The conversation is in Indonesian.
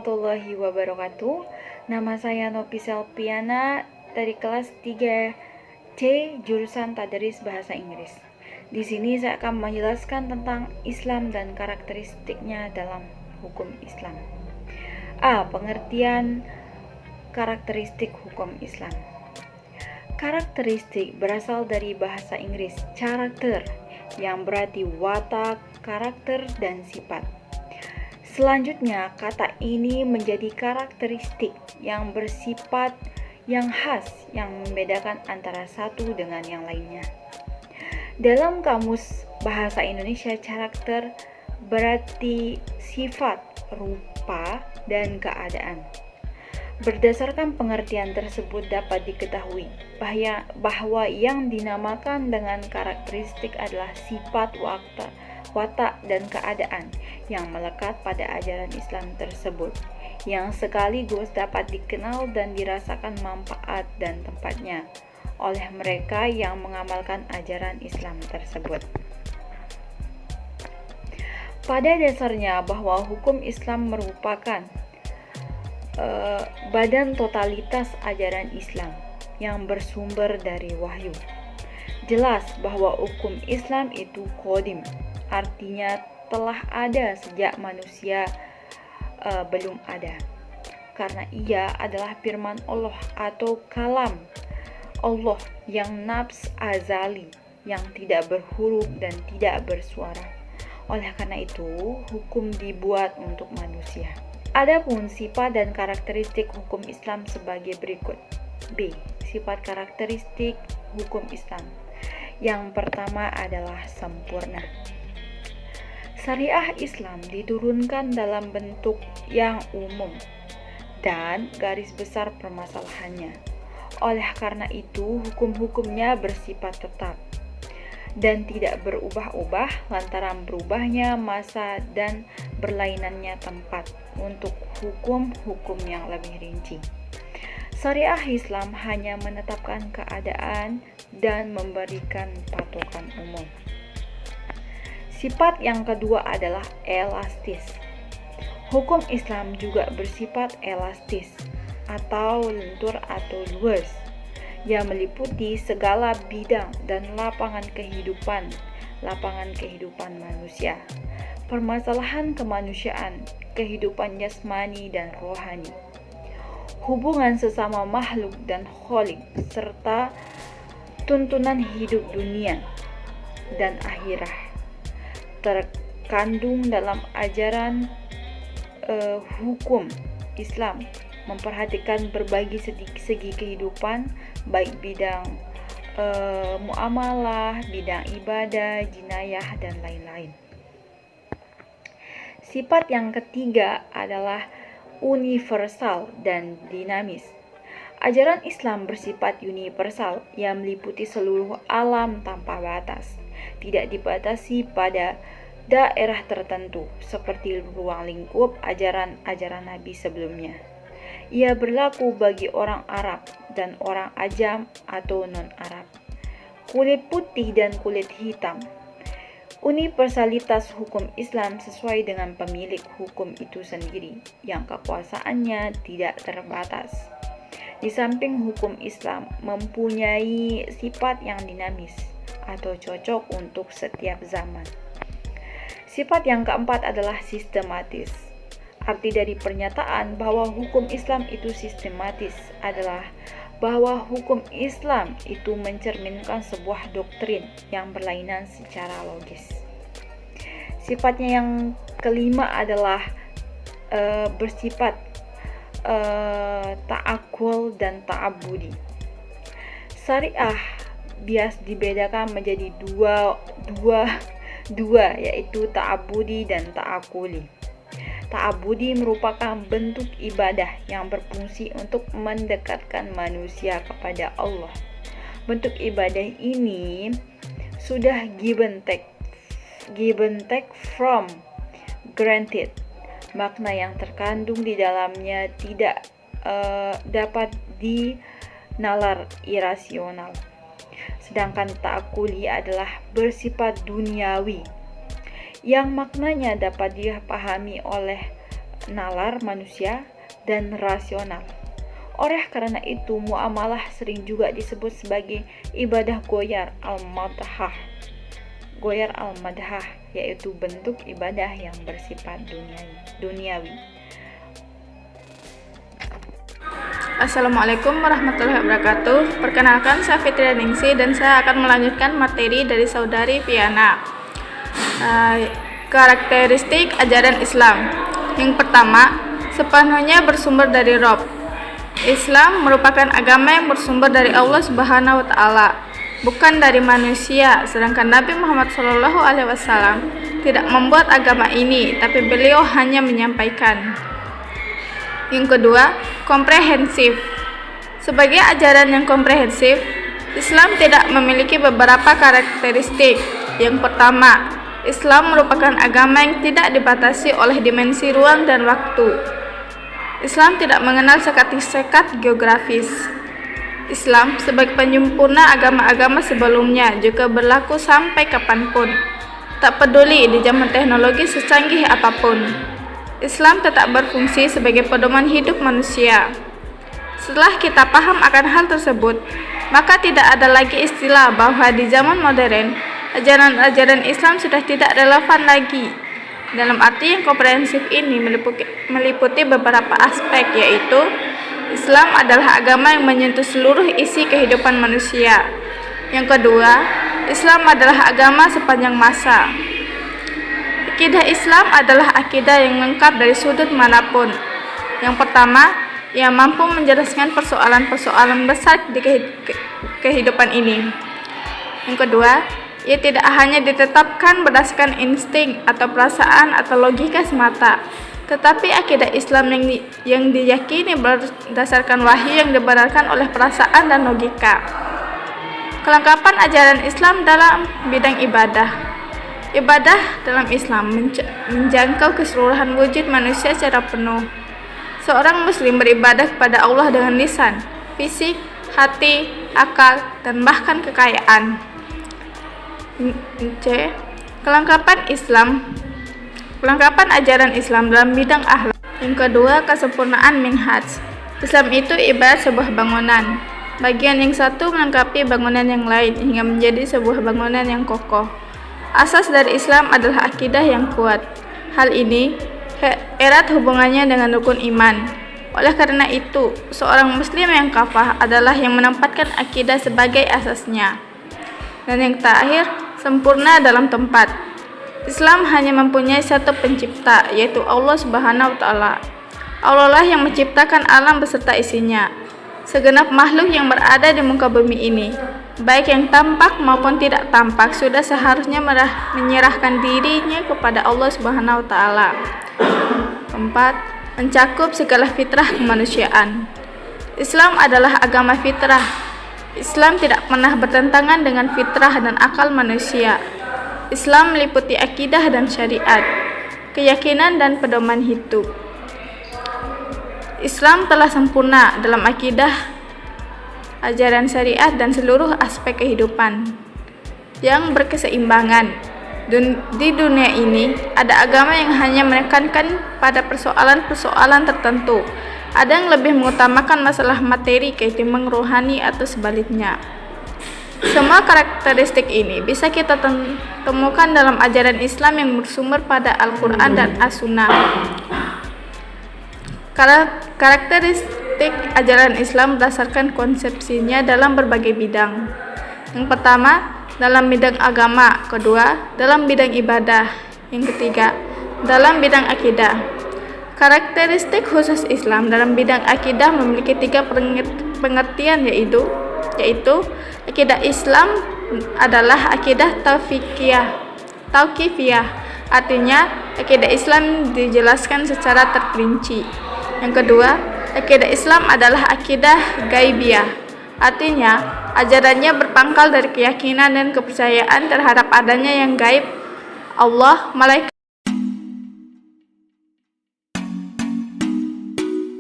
warahmatullahi wabarakatuh. Nama saya Nopi Selpiana dari kelas 3C jurusan Tadris Bahasa Inggris. Di sini saya akan menjelaskan tentang Islam dan karakteristiknya dalam hukum Islam. Pengertian karakteristik hukum Islam. Karakteristik berasal dari bahasa Inggris karakter, yang berarti watak, karakter, dan sifat. Selanjutnya, kata ini menjadi karakteristik yang bersifat yang khas yang membedakan antara satu dengan yang lainnya. Dalam kamus bahasa Indonesia, karakter berarti sifat, rupa, dan keadaan. Berdasarkan pengertian tersebut dapat diketahui bahwa yang dinamakan dengan karakteristik adalah sifat, watak, dan keadaan yang melekat pada ajaran Islam tersebut, yang sekaligus dapat dikenal dan dirasakan manfaat dan tempatnya oleh mereka yang mengamalkan ajaran Islam tersebut. Pada dasarnya bahwa hukum Islam merupakan badan totalitas ajaran Islam yang bersumber dari wahyu. Jelas bahwa hukum Islam itu qadim, artinya telah ada sejak manusia belum ada, karena ia adalah firman Allah atau kalam Allah yang nafs azali, yang tidak berhuruf dan tidak bersuara. Oleh karena itu, hukum dibuat untuk manusia. Adapun sifat dan karakteristik hukum Islam sebagai berikut. B. Sifat karakteristik hukum Islam. Yang pertama adalah sempurna. Syariah Islam diturunkan dalam bentuk yang umum dan garis besar permasalahannya. Oleh karena itu, hukum-hukumnya bersifat tetap dan tidak berubah-ubah lantaran berubahnya masa dan berlainannya tempat untuk hukum-hukum yang lebih rinci. Syariah Islam hanya menetapkan keadaan dan memberikan patokan umum. Sifat yang kedua adalah elastis. Hukum Islam juga bersifat elastis atau lentur atau luas, yang meliputi segala bidang dan lapangan kehidupan manusia, permasalahan kemanusiaan, kehidupan jasmani dan rohani, hubungan sesama makhluk dan khalik, serta tuntunan hidup dunia dan akhirat. Terkandung dalam ajaran hukum Islam memperhatikan berbagai segi kehidupan, baik bidang muamalah, bidang ibadah, jinayah, dan lain-lain. Sifat yang ketiga adalah universal dan dinamis. Ajaran Islam bersifat universal yang meliputi seluruh alam tanpa batas, tidak dibatasi pada daerah tertentu seperti ruang lingkup ajaran Nabi sebelumnya. Ia berlaku bagi orang Arab dan orang Ajam atau non-Arab, kulit putih dan kulit hitam. Universalitas hukum Islam sesuai dengan pemilik hukum itu sendiri, yang kekuasaannya tidak terbatas. Di samping hukum Islam mempunyai sifat yang dinamis atau cocok untuk setiap zaman. Sifat yang keempat adalah sistematis. Arti dari pernyataan bahwa hukum Islam itu sistematis adalah bahwa hukum Islam itu mencerminkan sebuah doktrin yang berlainan secara logis. Sifatnya yang kelima adalah bersifat ta'akul dan ta'abudi. Syariah bias dibedakan menjadi dua, yaitu ta'abudi dan ta'akuli. Ta'abudi merupakan bentuk ibadah yang berfungsi untuk mendekatkan manusia kepada Allah. Bentuk ibadah ini sudah given take from granted. Makna yang terkandung di dalamnya tidak dapat dinalar irasional. Sedangkan ta'akuli adalah bersifat duniawi, yang maknanya dapat dipahami oleh nalar manusia, dan rasional. Oleh karena itu, muamalah sering juga disebut sebagai ibadah goyar al-madhah. Goyar al-madhah yaitu bentuk ibadah yang bersifat duniawi. Assalamualaikum warahmatullahi wabarakatuh. Perkenalkan, saya Fitria Ningsi dan saya akan melanjutkan materi dari saudari Viana. Karakteristik ajaran Islam. Yang pertama, sepenuhnya bersumber dari Rabb. Islam merupakan agama yang bersumber dari Allah Subhanahu wa taala, bukan dari manusia. Sedangkan Nabi Muhammad SAW tidak membuat agama ini, tapi beliau hanya menyampaikan. Yang kedua, komprehensif. Sebagai ajaran yang komprehensif, Islam tidak memiliki beberapa karakteristik. Yang pertama, Islam merupakan agama yang tidak dibatasi oleh dimensi ruang dan waktu. Islam tidak mengenal sekat-sekat geografis. Islam sebagai penyempurna agama-agama sebelumnya juga berlaku sampai kapanpun, tak peduli di zaman teknologi secanggih apapun. Islam tetap berfungsi sebagai pedoman hidup manusia. Setelah kita paham akan hal tersebut, maka tidak ada lagi istilah bahwa di zaman modern, ajaran-ajaran Islam sudah tidak relevan lagi. Dalam arti yang komprehensif ini meliputi beberapa aspek, yaitu Islam adalah agama yang menyentuh seluruh isi kehidupan manusia. Yang kedua, Islam adalah agama sepanjang masa. Akidah Islam adalah akidah yang lengkap dari sudut manapun. Yang pertama, ia mampu menjelaskan persoalan-persoalan besar di kehidupan ini. Yang kedua, ia tidak hanya ditetapkan berdasarkan insting atau perasaan atau logika semata, tetapi akidah Islam yang diyakini berdasarkan wahyu yang dibenarkan oleh perasaan dan logika. Kelengkapan ajaran Islam dalam bidang ibadah. Ibadah dalam Islam menjangkau keseluruhan wujud manusia secara penuh. Seorang muslim beribadah kepada Allah dengan lisan, fisik, hati, akal, dan bahkan kekayaan. C. Kelengkapan ajaran Islam dalam bidang akhlak. Yang kedua, kesempurnaan minhaj. Islam itu ibarat sebuah bangunan. Bagian yang satu melengkapi bangunan yang lain hingga menjadi sebuah bangunan yang kokoh. Asas dari Islam adalah akidah yang kuat. Hal ini erat hubungannya dengan rukun iman. Oleh karena itu, seorang muslim yang kafah adalah yang menempatkan akidah sebagai asasnya. Dan yang terakhir, sempurna dalam tempat. Islam hanya mempunyai satu pencipta, yaitu Allah Subhanahu wa taala. Allah lah yang menciptakan alam beserta isinya. Segenap makhluk yang berada di muka bumi ini, baik yang tampak maupun tidak tampak, sudah seharusnya menyerahkan dirinya kepada Allah Subhanahu wa taala. 4. Mencakup segala fitrah kemanusiaan. Islam adalah agama fitrah. Islam tidak pernah bertentangan dengan fitrah dan akal manusia. Islam meliputi akidah dan syariat, keyakinan dan pedoman hidup. Islam telah sempurna dalam akidah, ajaran syariat, dan seluruh aspek kehidupan yang berkeseimbangan. Di dunia ini, ada agama yang hanya menekankan pada persoalan-persoalan tertentu. Ada yang lebih mengutamakan masalah materi ketimbang rohani atau sebaliknya. Semua karakteristik ini bisa kita temukan dalam ajaran Islam yang bersumber pada Al-Quran dan As-Sunnah. Karakteristik ajaran Islam berdasarkan konsepsinya dalam berbagai bidang. Yang pertama, dalam bidang agama. Kedua, dalam bidang ibadah. Yang ketiga, dalam bidang akidah. Karakteristik khusus Islam dalam bidang akidah memiliki 3 pengertian, yaitu akidah Islam adalah akidah tauqifiyah. Artinya, akidah Islam dijelaskan secara terperinci. Yang kedua, akidah Islam adalah akidah gaibiyah. Artinya, ajarannya berpangkal dari keyakinan dan kepercayaan terhadap adanya yang gaib, Allah, malaikat,